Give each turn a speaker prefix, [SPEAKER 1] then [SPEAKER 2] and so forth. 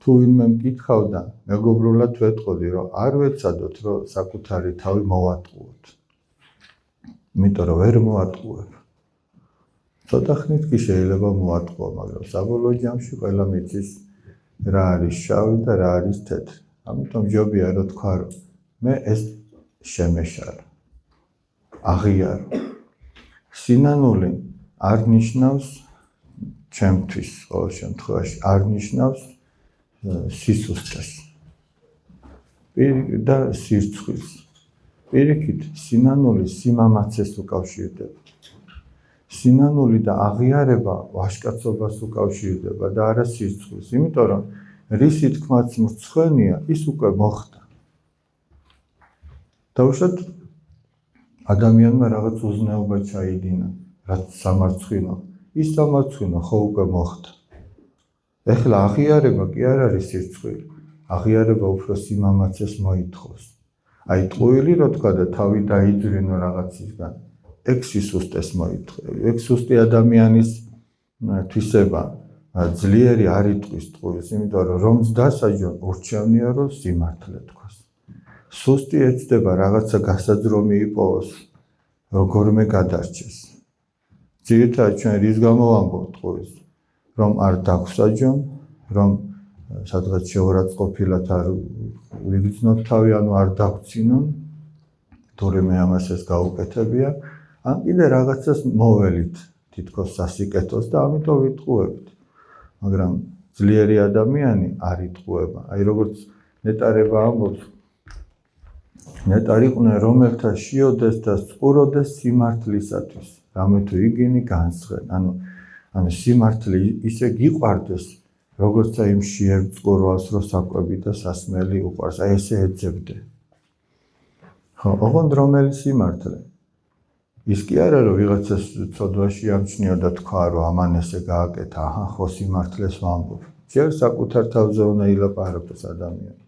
[SPEAKER 1] თუ ვინმე მკითხავდა, მეგობრულად ვეტყოდი, რომ არ ვეცადოთ, რომ საკუთარი თავი მოვატყუოთ. იმიტომ რომ ვერ მოატყუებ. ცოტა ხნით კი შეიძლება მოატყუო, მაგრამ საბოლოო ჯამში ყველა მიცის რა არის შავი და რა არის თეთრი. ამიტომ ჯობია რომ თქვა, რომ მე ეს შემეშალა. აღიარო. სინანული არ ნიშნავს ჩემთვის ყოველ შემთხვევაში არ ნიშნავს სისუსტეს და სირცხვილს. პირიქით, სინანული სიმამაცეს უკავშირდება. სინანული და აღიარება ვაჟკაცობას უკავშირდება და არა სირცხვილს, იმიტომ რომ რისი თქმაც მრცხვენია, ის უკვე მოხდა. თავშად ადამიანმა რაღაც უზნეობა ჩაიდინა, რაც სამარცხვინო, ის სამარცხვინო ხო უკვე მოხდა. ეხლა აღიარება კი არ არის სირცხვილი, აღიარება უფრო სიმამაცეს მოითხოვს. აი ტყუილი რო თქვა და თავი დაიძვრინო რაღაცისგან, ეგ სისუსტეს მოითხოვს. ეგ სუსტი ადამიანის თვისება ძლიერი არ იტყვის ტყუილს, იმიტომ რომ რომც დასაჯონ ურჩევნია რომ სიმართლე თქვას. სუსტი ეცდება რაღაცა გასაძრომი იპოვოს, როგორმე გადარჩეს. ძირითადად ჩვენ რის გამო ვამბობთ ტყუილს, რომ არ დაგვსაჯონ, რომ სადღაც შეურაცხყოფილად არ ვიგრძნოთ თავი, ანუ არ დაგვცინონ, თურმე ამას ეს გაუკეთებია, ან კიდე რაღაცას მოველით თითქოს სასიკეთოს და ამიტომ ვიტყუებით. მაგრამ ძლიერი ადამიანი არ იტყუება. აი როგორც ნეტარება ამბობს, ნეტარიყვნენ რომელთა შიოდეს და წყუროდეს სიმართლისათვის, რამე თუ იგინი განსხვენ. ანუ სიმართლე ისე გიყვარდეს, როგორც აი იმ შიერ წყურვალს რო საკვები და სასმელი უყვარს, აი ესე ეძებდე. ხო, ოღონდ რომელი სიმართლე? ის კი არა რომ ვიღაცას ცოდვაში ამჩნიო და თქვა რომ ამან ესე გააკეთა, ხო სიმართლეს ვამბობ. ჯერ საკუთარ თავზე უნდა ილაპარაკოს ადამიანი.